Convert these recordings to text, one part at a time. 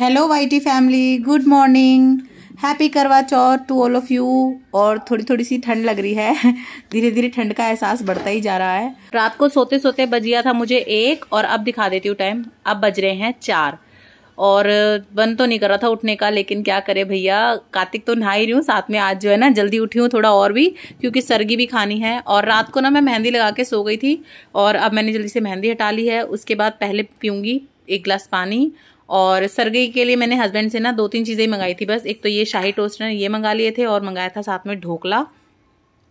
Hello YT family, good morning, happy Karva Chauth to all of you. और थोड़ी थोड़ी सी ठंड लग रही है धीरे धीरे ठंड का एहसास बढ़ता ही जा रहा है। रात को सोते सोते बज गया था मुझे 1 और अब दिखा देती हूँ टाइम, अब बज रहे हैं 4 और मन तो नहीं कर रहा था उठने का, लेकिन क्या करे भैया, कार्तिक तो नहा ही रही हूँ, साथ में आज जो है ना जल्दी उठी हूँ थोड़ा और भी, क्योंकि सरगी भी खानी है। और रात को ना मैं मेहंदी लगा के सो गई थी और अब मैंने जल्दी से मेहंदी हटा ली है। उसके बाद पहले पीऊँगी 1 गिलास पानी। और सरगी के लिए मैंने हस्बैंड से ना 2-3 चीज़ें मंगाई थी बस। एक तो ये शाही टोस्ट ये मंगा लिए थे और मंगाया था साथ में ढोकला।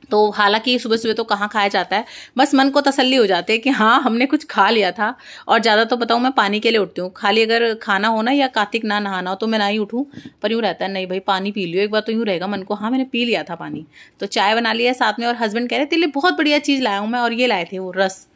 तो हालांकि सुबह सुबह तो कहाँ खाया जाता है, बस मन को तसल्ली हो जाती है कि हाँ हमने कुछ खा लिया था। और ज़्यादा तो बताऊँ मैं पानी के लिए उठती हूँ, खाली अगर खाना हो ना या कार्तिक ना नहाना हो तो मैं ना ही उठूँ। पर यूँ रहता है नहीं भाई पानी पी लियो एक बार, तो यूँ रहेगा मन को हाँ मैंने पी लिया था पानी। तो चाय बना लिया साथ में और हस्बैंड कह रहे तेरे लिए बहुत बढ़िया चीज़ लाया हूँ मैं, और ये लाए थे वो रस।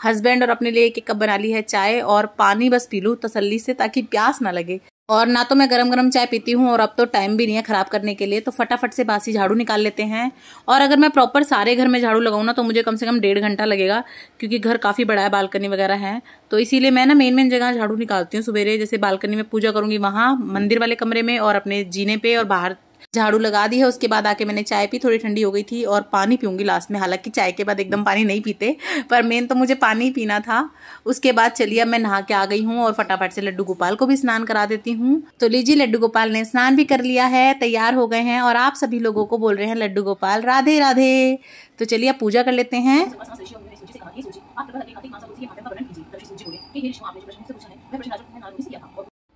हस्बैंड और अपने लिए 1 कप बना ली है चाय और पानी बस पी लूँ तसल्ली से ताकि प्यास ना लगे। और ना तो मैं गरम गरम चाय पीती हूँ और अब तो टाइम भी नहीं है खराब करने के लिए, तो फटाफट से बासी झाड़ू निकाल लेते हैं। और अगर मैं प्रॉपर सारे घर में झाड़ू लगाऊँ ना तो मुझे कम से कम 1.5 घंटा लगेगा, क्योंकि घर काफ़ी बड़ा है, बालकनी वगैरह है। तो इसीलिए मैं ना मेन जगह झाड़ू निकालती हूँ सवेरे। जैसे बालकनी में पूजा करूँगी वहाँ, मंदिर वाले कमरे में और अपने जीने पे, और बाहर झाड़ू लगा दी है। उसके बाद आके मैंने चाय पी, थोड़ी ठंडी हो गई थी, और पानी पीऊंगी लास्ट में। हालांकि चाय के बाद एकदम पानी नहीं पीते, पर मेन तो मुझे पानी पीना था। उसके बाद चलिए मैं नहा के आ गई हूँ और फटाफट से लड्डू गोपाल को भी स्नान करा देती हूँ। तो लीजिए लड्डू गोपाल ने स्नान भी कर लिया है, तैयार हो गए हैं और आप सभी लोगों को बोल रहे हैं लड्डू गोपाल राधे राधे। तो चलिए अब पूजा कर लेते हैं।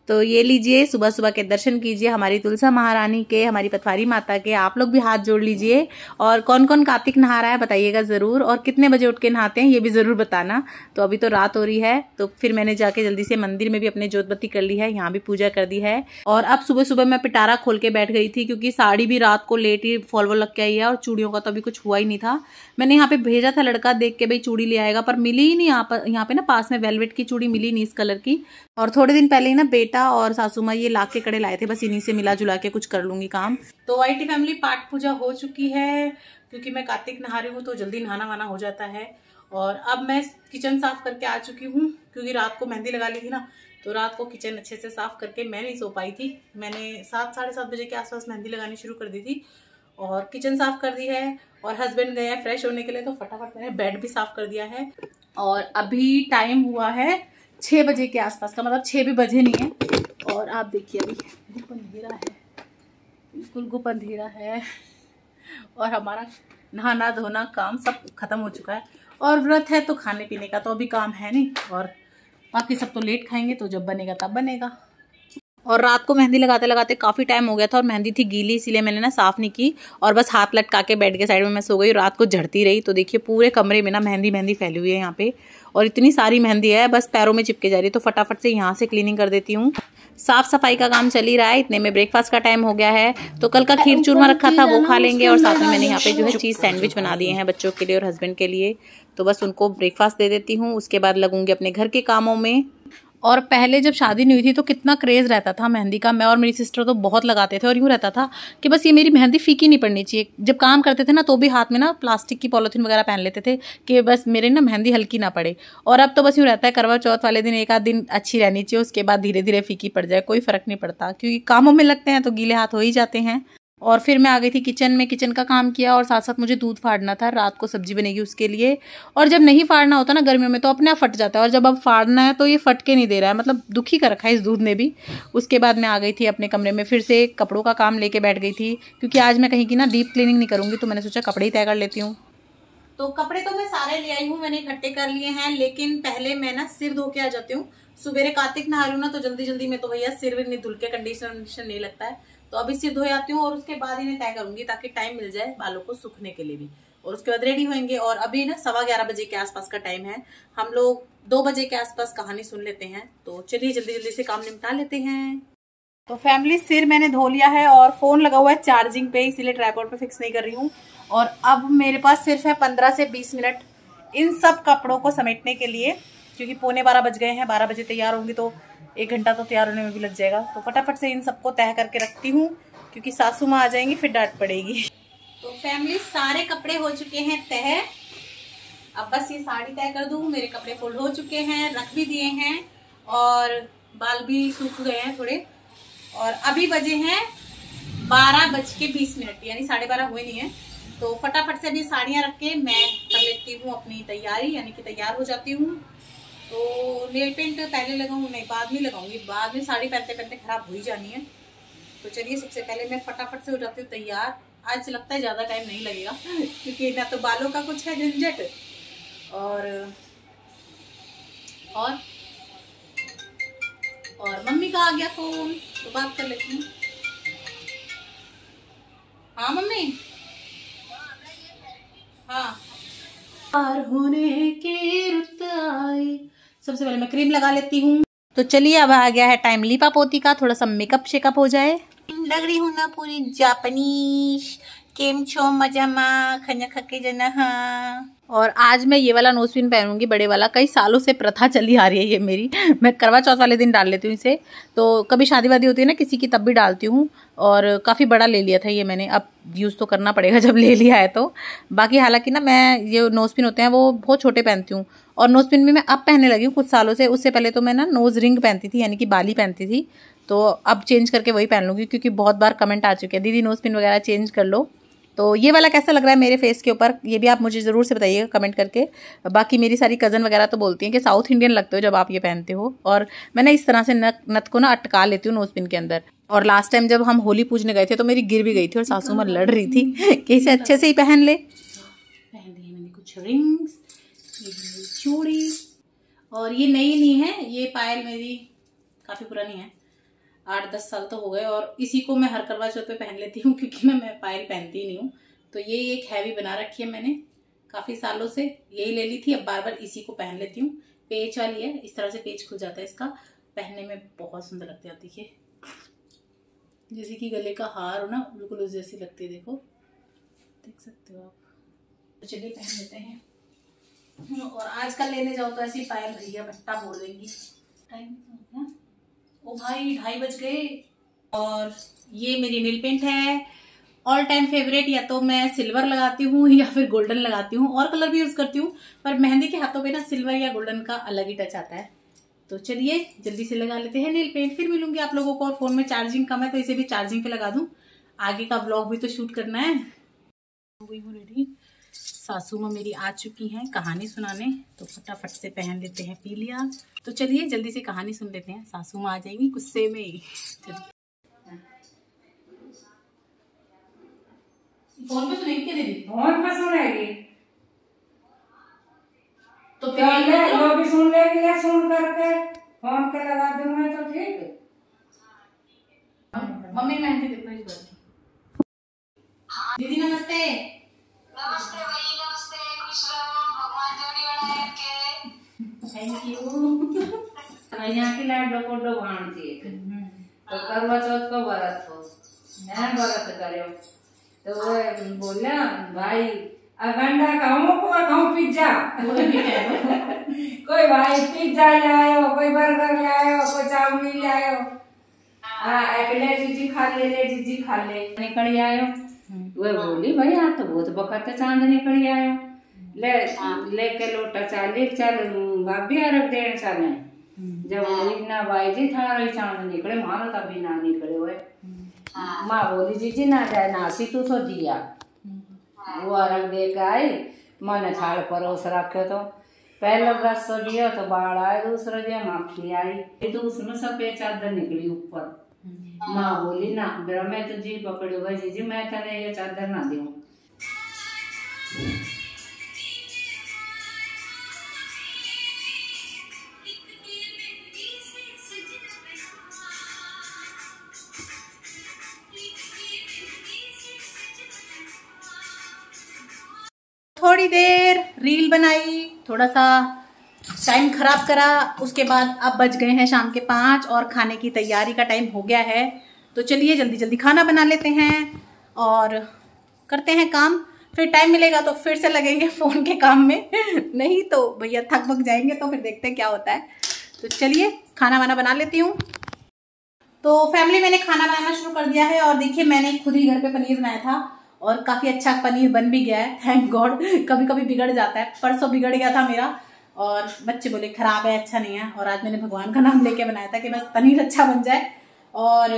तो ये लीजिए सुबह सुबह के दर्शन कीजिए हमारी तुलसा महारानी के, हमारी पथवारी माता के। आप लोग भी हाथ जोड़ लीजिए। और कौन कौन कार्तिक नहा रहा है बताइएगा जरूर, और कितने बजे उठ के नहाते हैं ये भी जरूर बताना। तो अभी तो रात हो रही है, तो फिर मैंने जाके जल्दी से मंदिर में भी अपने जोत बत्ती कर ली है, यहाँ भी पूजा कर दी है। और अब सुबह सुबह मैं पिटारा खोल के बैठ गई थी, क्योंकि साड़ी भी रात को लेट ही फॉल वॉल लग के आई है और चूड़ियों का तो अभी कुछ हुआ ही नहीं था। मैंने यहाँ पे भेजा था लड़का देख के भाई चूड़ी ले आएगा, पर मिली ही नहीं। यहाँ पे ना पास में वेलवेट की चूड़ी मिली नहीं इस कलर की। और थोड़े दिन पहले ही ना बेटा और सासू माँ ये लाख के कड़े लाए थे, बस इन्हीं से मिला जुला के कुछ कर लूंगी काम। तो वाईटी फैमिली पाठ पूजा हो चुकी है, क्योंकि मैं कार्तिक नहा रही हूँ तो जल्दी नहाना वाना हो जाता है। और अब मैं किचन साफ करके आ चुकी हूँ, क्योंकि रात को मेहंदी लगा ली थी ना, तो रात को किचन अच्छे से साफ करके मैं नहीं सो पाई थी। मैंने 7-7:30 बजे के आसपास मेहंदी लगानी शुरू कर दी थी और किचन साफ कर दी है। और हस्बैंड गए हैं फ्रेश होने के लिए, तो फटाफट मैंने बेड भी साफ कर दिया है। और अभी टाइम हुआ है 6 बजे के आसपास का, मतलब 6 भी बजे नहीं है। और आप देखिए अभी गुप अंधेरा है, बिल्कुल गुप अंधेरा है। और हमारा नहाना धोना काम सब खत्म हो चुका है। और व्रत है तो खाने पीने का तो अभी काम है नहीं, और बाकी सब तो लेट खाएंगे, तो जब बनेगा तब बनेगा। और रात को मेहंदी लगाते लगाते काफ़ी टाइम हो गया था और मेहंदी थी गीली, इसीलिए मैंने ना साफ़ नहीं की और बस हाथ लटका के बेड के साइड में मैं सो गई। रात को झड़ती रही, तो देखिए पूरे कमरे में ना मेहंदी फैली हुई है यहाँ पे, और इतनी सारी मेहंदी है बस पैरों में चिपके जा रही है। तो फटाफट से यहाँ से क्लीनिंग कर देती हूँ। साफ सफाई का काम चल ही रहा है, इतने में ब्रेकफास्ट का टाइम हो गया है। तो कल का खीर चूरमा रखा था वो खा लेंगे, और साथ में मैंने यहाँ पे जो है चीज़ सैंडविच बना दिए हैं बच्चों के लिए और हस्बैंड के लिए। तो बस उनको ब्रेकफास्ट दे देती हूँ, उसके बाद लगूंगी अपने घर के कामों में। और पहले जब शादी नहीं हुई थी तो कितना क्रेज़ रहता था मेहंदी का, मैं और मेरी सिस्टर तो बहुत लगाते थे। और यूँ रहता था कि बस ये मेरी मेहंदी फीकी नहीं पड़नी चाहिए। जब काम करते थे ना तो भी हाथ में ना प्लास्टिक की पॉलीथीन वगैरह पहन लेते थे कि बस मेरे ना मेहंदी हल्की ना पड़े। और अब तो बस यूँ रहता है करवा चौथ वाले दिन 1 आध दिन अच्छी रहनी चाहिए, उसके बाद धीरे धीरे फीकी पड़ जाए, कोई फ़र्क नहीं पड़ता, क्योंकि कामों में लगते हैं तो गीले हाथ हो ही जाते हैं। और फिर मैं आ गई थी किचन में, किचन का काम किया और साथ साथ मुझे दूध फाड़ना था, रात को सब्जी बनेगी उसके लिए। और जब नहीं फाड़ना होता ना गर्मियों में तो अपने आप फट जाता है, और जब अब फाड़ना है तो ये फट के नहीं दे रहा है, मतलब दुखी कर रखा है इस दूध ने भी। उसके बाद मैं आ गई थी अपने कमरे में, फिर से कपड़ों का काम लेके बैठ गई थी, क्योंकि आज मैं कहीं की ना डीप क्लीनिंग नहीं करूँगी, तो मैंने सोचा कपड़े ही तय कर लेती हूँ। तो कपड़े तो मैं सारे ले आई हूँ, मैंने इकट्ठे कर लिए हैं, लेकिन पहले मैं ना सिर धो के आ जाती हूँ। सुबेरे कार्तिक नहा रही हूँ ना तो जल्दी जल्दी में तो भैया सिर भी नहीं धुल के कंडीशनर नहीं लगता है, तो अभी सिर धो आती हूँ और उसके बाद इन्हें तय करूंगी, ताकि टाइम मिल जाए बालों को सूखने के लिए भी। और उसके बाद रेडी होंगे। और अभी ना 11:15 बजे के आसपास का टाइम है, हम लोग 2 बजे के आसपास कहानी सुन लेते हैं। तो चलिए जल्दी जल्दी से काम निपटा लेते हैं। तो फैमिली सिर मैंने धो लिया है और फोन लगा हुआ है चार्जिंग पे, इसीलिए ट्राइपॉड पे फिक्स नहीं कर रही हूँ। और अब मेरे पास सिर्फ है 15 से 20 मिनट इन सब कपड़ों को समेटने के लिए, क्योंकि 11:15 बज गए हैं। 12 बजे तैयार होंगी तो 1 घंटा तो तैयार होने में भी लग जाएगा। तो फटाफट से इन सबको तय करके रखती हूँ, क्योंकि सासू माँ आ जाएंगी फिर डांट पड़ेगी। तो फैमिली सारे कपड़े हो चुके हैं तय, अब बस ये साड़ी तय कर दूँ। मेरे कपड़े फोल्ड हो चुके हैं, रख भी दिए हैं और बाल भी सूख गए हैं थोड़े। और अभी बजे हैं 12:20 यानी 12:30 हुए नहीं है। तो फटाफट से अभी साड़ियाँ रख के मैं कर लेती हूँ अपनी तैयारी, यानी कि तैयार हो जाती हूँ। तो नेल पेंट पहले लगाऊँ नहीं बाद में लगाऊंगी, बाद में साड़ी पहनते पहनते खराब हो ही जानी है। तो चलिए सबसे पहले मैं फटाफट से हो जाती हूँ तैयार। आज लगता है ज़्यादा टाइम नहीं लगेगा क्योंकि ना तो बालों का कुछ है झंझट और मम्मी का आ गया फोन, तो बात कर लेती हूँ। हाँ मम्मी, हाँ पार होने के रुत आई। सबसे पहले मैं क्रीम लगा लेती हूँ। तो चलिए अब आ गया है टाइम लीपा पोती का, थोड़ा सा मेकअप शेकअप हो जाए। लग रही हूँ ना पूरी जापानीज, केम छो मजामा खन्या खके जना। हाँ, और आज मैं ये वाला नोजपिन पहनूंगी, बड़े वाला। कई सालों से प्रथा चली आ रही है ये मेरी। मैं करवा चौथ वाले दिन डाल लेती हूँ इसे, तो कभी शादी वादी होती है ना किसी की तब भी डालती हूँ। और काफ़ी बड़ा ले लिया था ये मैंने, अब यूज़ तो करना पड़ेगा जब ले लिया है तो। बाकी हालांकि ना मैं ये नोजपिन होते हैं वो बहुत छोटे पहनती हूँ, और नोजपिन भी मैं अब पहनने लगी हूँ कुछ सालों से। उससे पहले तो मैं ना नोज रिंग पहनती थी, यानी कि बाली पहनती थी। तो अब चेंज करके वही पहन लूँगी, क्योंकि बहुत बार कमेंट आ चुके हैं दीदी नोजपिन वगैरह चेंज कर लो। तो ये वाला कैसा लग रहा है मेरे फेस के ऊपर, ये भी आप मुझे ज़रूर से बताइएगा कमेंट करके। बाकी मेरी सारी कज़न वगैरह तो बोलती हैं कि साउथ इंडियन लगते हो जब आप ये पहनते हो। और मैं ना इस तरह से नथ को ना अटका लेती हूँ नोजपिन के अंदर। और लास्ट टाइम जब हम होली पूजने गए थे तो मेरी गिर भी गई थी, और सासू माँ लड़ रही थी कि इसे अच्छे से ही पहन ले। पहन ली मैंने कुछ रिंग्स, चूड़ी, और ये नई नहीं है, ये पायल मेरी काफ़ी पुरानी है, 8-10 साल तो हो गए। और इसी को मैं हर करवा चौथ पे पहन लेती हूँ, क्योंकि मैं पायल पहनती ही नहीं हूँ। तो ये एक हैवी बना रखी है मैंने काफ़ी सालों से, यही ले ली थी, अब बार बार इसी को पहन लेती हूँ। पेच वाली है, इस तरह से पेच खुल जाता है इसका, पहनने में बहुत सुंदर लगती है। देखिए जैसे कि गले का हार हो ना, बिल्कुल उस जैसी लगती है, देखो देख सकते हो आप। तो चलिए पहन लेते हैं। और आजकल लेने जाओ तो ऐसी पायल भैया भट्टा बोल देंगी। टाइम हो गया, ओ भाई 2:30 बज गए। और ये मेरी नील पेंट है, ऑल टाइम फेवरेट। या तो मैं सिल्वर लगाती हूँ या फिर गोल्डन लगाती हूँ, और कलर भी यूज करती हूँ, पर मेहंदी के हाथों पे ना सिल्वर या गोल्डन का अलग ही टच आता है। तो चलिए जल्दी से लगा लेते हैं नील पेंट, फिर मिलूंगी आप लोगों को। और फोन में चार्जिंग कम है तो इसे भी चार्जिंग पे लगा दूं, आगे का ब्लॉग भी तो शूट करना है। हो गई हूँ रेडी, सासू माँ मेरी आ चुकी हैं कहानी सुनाने, तो फटाफट से पहन लेते हैं, पी लिया। तो चलिए जल्दी से कहानी सुन लेते हैं, सासू माँ आ जाएंगी गुस्से में ही। फोन पे सुनेगी क्या दीदी? फोन पे सुनेगी तो वो भी सुन लेगी, ले सुन करके फोन पे लगा दूंगा तो ठीक। मम्मी मेहंदी देखो इस बार। दीदी नमस्ते। नमस्ते भाई, नमस्ते, खुश रहो, भगवान जोड़ी बनाए रखे। Thank you. यहाँ की लाइट डोको भाणती है तो करवा चौथ को व्रत हो, मैं व्रत करो तो वो बोला भाई अगंडा कहूँ को कहूँ पिज्जा कोई भाई पिज्जा ले आयो, कोई बर्गर ले आयो, कोई चाउमीन ले आयो। ले जीजी खा ले निकल आयो। वो बोली भाई आप तो बहुत बखत चांद निकल आयो, ले के लोटा चाले चल भाभी रख देने चले। जब इतना भाई जी था रही चांद निकले, मारो तभी ना निकले हुए। माँ बोली जीजी ना जाए नासी तू तो दिया, वो रख दे के आई, मैंने थाल परोस रखे। तो पहले रस दिया तो बाढ़ आए, दूसरा दिया माखी आई, तो उसमें सफेद चादर निकली ऊपर। माँ बोली ना बेरा मैं तो जी पकड़ी हुआ जीजी, मैं तने ये चादर ना दूं। थोड़ी देर रील बनाई, थोड़ा सा टाइम खराब करा, उसके बाद अब बज गए हैं शाम के 5 और खाने की तैयारी का टाइम हो गया है। तो चलिए जल्दी जल्दी खाना बना लेते हैं और करते हैं काम। फिर टाइम मिलेगा तो फिर से लगेंगे फ़ोन के काम में नहीं तो भैया थक भग जाएंगे, तो फिर देखते हैं क्या होता है। तो चलिए खाना वाना बना लेती हूँ। तो फैमिली मैंने खाना बनाना शुरू कर दिया है, और देखिए मैंने खुद ही घर पे पनीर बनाया था और काफ़ी अच्छा पनीर बन भी गया है, थैंक गॉड। कभी कभी बिगड़ जाता है, परसों बिगड़ गया था मेरा और बच्चे बोले खराब है, अच्छा नहीं है। और आज मैंने भगवान का नाम लेके बनाया था कि बस पनीर अच्छा बन जाए। और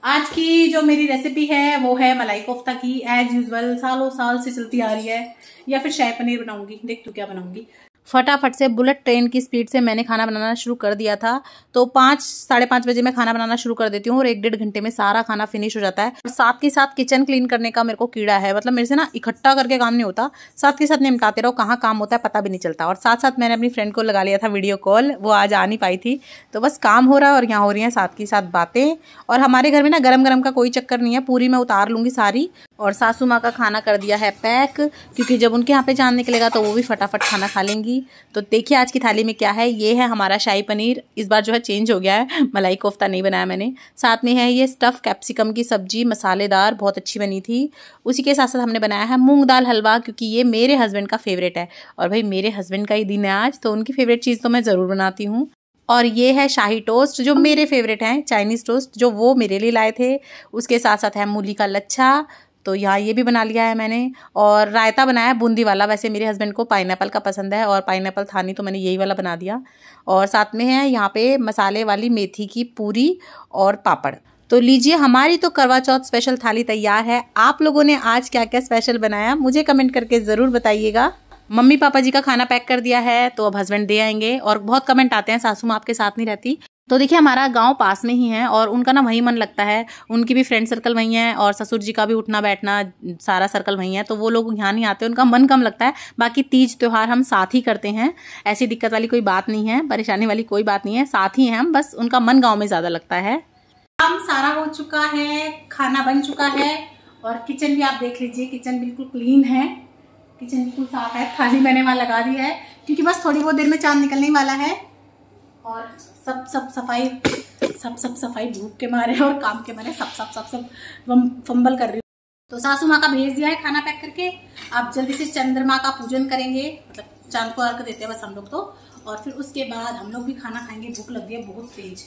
आज की जो मेरी रेसिपी है वो है मलाई कोफ्ता की। एज यूजुअल सालों साल से चलती आ रही है, या फिर शाही पनीर बनाऊंगी, देख तू क्या बनाऊंगी। फटाफट से बुलेट ट्रेन की स्पीड से मैंने खाना बनाना शुरू कर दिया था। तो 5-5:30 बजे मैं खाना बनाना शुरू कर देती हूँ और 1-1.5 घंटे में सारा खाना फिनिश हो जाता है। और साथ के साथ किचन क्लीन करने का मेरे को कीड़ा है, मतलब मेरे से ना इकट्ठा करके काम नहीं होता, साथ के साथ निपटाते रहो, कहाँ काम होता है पता भी नहीं चलता। और साथ साथ मैंने अपनी फ्रेंड को लगा लिया था वीडियो कॉल, वो आज आ नहीं पाई थी, तो बस काम हो रहा है और यहाँ हो रही है साथ की साथ बातें। और हमारे घर में ना गरम गरम का कोई चक्कर नहीं है, पूरी मैं उतार लूंगी सारी। और सासू माँ का खाना कर दिया है पैक, क्योंकि जब उनके यहाँ पे चांद निकलेगा तो वो भी फटाफट खाना खा लेंगी। तो देखिए आज की थाली में क्या है। ये है हमारा शाही पनीर, इस बार जो है चेंज हो गया है, मलाई कोफ्ता नहीं बनाया मैंने। साथ में है ये स्टफ कैप्सिकम की सब्जी, मसालेदार, बहुत अच्छी बनी थी। उसी के साथ साथ हमने बनाया है मूंग दाल हलवा, क्योंकि ये मेरे हस्बैंड का फेवरेट है। और भाई मेरे हस्बैंड का ही दिन है आज, तो उनकी फेवरेट चीज़ तो मैं ज़रूर बनाती हूँ। और ये है शाही टोस्ट, जो मेरे फेवरेट हैं, चाइनीज़ टोस्ट, जो वो मेरे लिए लाए थे। उसके साथ साथ है मूली का लच्छा, तो यहाँ ये भी बना लिया है मैंने। और रायता बनाया है बूंदी वाला, वैसे मेरे हस्बैंड को पाइनएप्पल का पसंद है और पाइनएप्पल था नहीं तो मैंने यही वाला बना दिया। और साथ में है यहाँ पे मसाले वाली मेथी की पूरी और पापड़। तो लीजिए हमारी तो करवा चौथ स्पेशल थाली तैयार है। आप लोगों ने आज क्या क्या स्पेशल बनाया मुझे कमेंट करके ज़रूर बताइएगा। मम्मी पापा जी का खाना पैक कर दिया है, तो अब हस्बैंड दे आएंगे। और बहुत कमेंट आते हैं सासू माँ आपके साथ नहीं रहती, तो देखिए हमारा गांव पास में ही है और उनका ना वहीं मन लगता है, उनकी भी फ्रेंड सर्कल वहीं है और ससुर जी का भी उठना बैठना सारा सर्कल वहीं है, तो वो लोग यहाँ नहीं आते, उनका मन कम लगता है। बाकी तीज त्योहार हम साथ ही करते हैं, ऐसी दिक्कत वाली कोई बात नहीं है, परेशानी वाली कोई बात नहीं है, साथ ही हैं हम, बस उनका मन गाँव में ज़्यादा लगता है। काम सारा हो चुका है, खाना बन चुका है और किचन भी आप देख लीजिए, किचन बिल्कुल क्लीन है, किचन बिल्कुल साफ है। थाली मैंने वहाँ लगा दी है क्योंकि बस थोड़ी बहुत देर में चांद निकलने वाला है। और सब सफाई भूख के मारे और काम के मारे सब फंबल कर रही हूँ। तो सासू माँ का भेज दिया है खाना पैक करके। अब जल्दी से चंद्रमा का पूजन करेंगे, मतलब चांद को अर्घ देते हैं बस हम लोग तो, और फिर उसके बाद हम लोग भी खाना खाएंगे। भूख लग गई है बहुत तेज।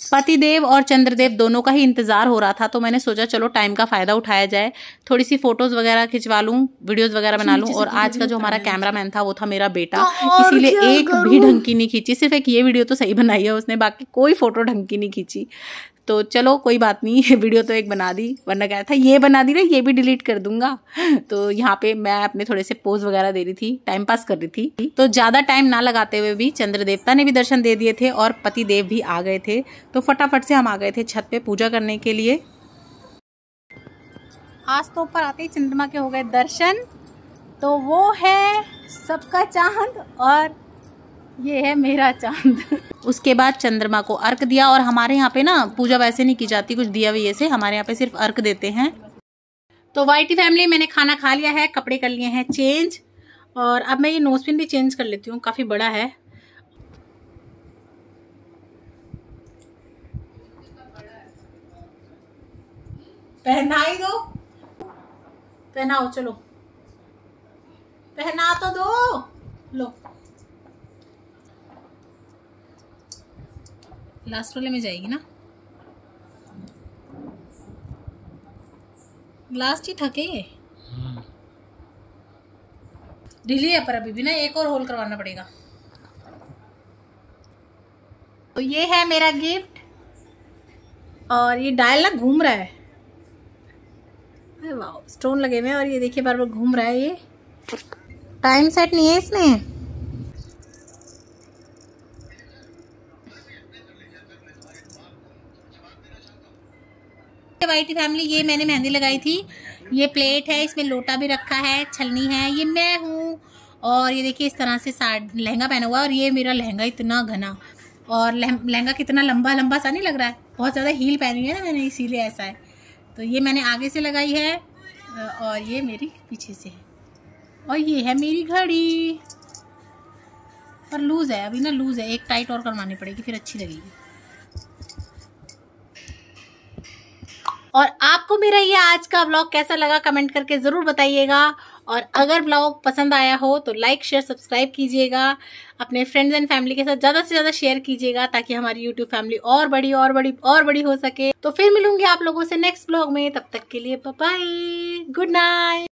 पतिदेव और चंद्रदेव दोनों का ही इंतजार हो रहा था, तो मैंने सोचा चलो टाइम का फायदा उठाया जाए, थोड़ी सी फोटोज वगैरह खिंचवा लूं, वीडियोस वगैरह बना लूं। और आज का जो हमारा कैमरामैन था वो था मेरा बेटा, इसीलिए एक भी ढंग की नहीं खींची, सिर्फ एक ये वीडियो तो सही बनाई है उसने, बाकी कोई फोटो ढंग की नहीं खींची। तो चलो कोई बात नहीं, वीडियो तो एक बना दी, वरना क्या था ये बना दी ना, ये भी डिलीट कर दूंगा। तो यहाँ पे मैं अपने थोड़े से पोज वगैरह दे रही थी, टाइम पास कर रही थी। तो ज़्यादा टाइम ना लगाते हुए भी चंद्र देवता ने भी दर्शन दे दिए थे और पति देव भी आ गए थे, तो फटाफट से हम आ गए थे छत पे पूजा करने के लिए। आज तो ऊपर आते ही चंद्रमा के हो गए दर्शन। तो वो है सबका चांद और ये है मेरा चांद। उसके बाद चंद्रमा को अर्घ दिया। और हमारे यहाँ पे ना पूजा वैसे नहीं की जाती कुछ दिया विये से, हमारे यहाँ पे सिर्फ अर्घ देते हैं। तो वाइटी फैमिली मैंने खाना खा लिया है, कपड़े कर लिए हैं चेंज, और अब मैं ये नोजपिन भी चेंज कर लेती हूँ, काफ़ी बड़ा है। पहनाई दो, पहनाओ, चलो पहना तो दो, लो लास्ट वाले में जाएगी ना, लास्ट ही थके ये ढीली है, पर अभी भी ना एक और होल करवाना पड़ेगा। तो ये है मेरा गिफ्ट और ये डायल ना घूम रहा है, वाह स्टोन लगे हुए हैं और ये देखिए बार बार घूम रहा है, ये टाइम सेट नहीं है इसमें। वाइटी फैमिली ये मैंने मेहंदी लगाई थी, ये प्लेट है, इसमें लोटा भी रखा है, छलनी है, ये मैं हूँ। और ये देखिए इस तरह से लहंगा पहना हुआ है और ये मेरा लहंगा इतना घना और लहंगा कितना लंबा लंबा सा नहीं लग रहा है, बहुत ज़्यादा हील पहनी है ना मैंने, इसीलिए ऐसा है। तो ये मैंने आगे से लगाई है और ये मेरी पीछे से है, और ये है मेरी घड़ी, पर लूज़ है अभी ना, लूज़ है, एक टाइट और करवानी पड़ेगी फिर अच्छी लगेगी। और आपको मेरा ये आज का व्लॉग कैसा लगा कमेंट करके ज़रूर बताइएगा। और अगर व्लॉग पसंद आया हो तो लाइक शेयर सब्सक्राइब कीजिएगा, अपने फ्रेंड्स एंड फैमिली के साथ ज़्यादा से ज़्यादा शेयर कीजिएगा, ताकि हमारी यूट्यूब फैमिली और बड़ी हो सके। तो फिर मिलूंगी आप लोगों से नेक्स्ट व्लॉग में, तब तक के लिए बाय बाय, गुड नाइट।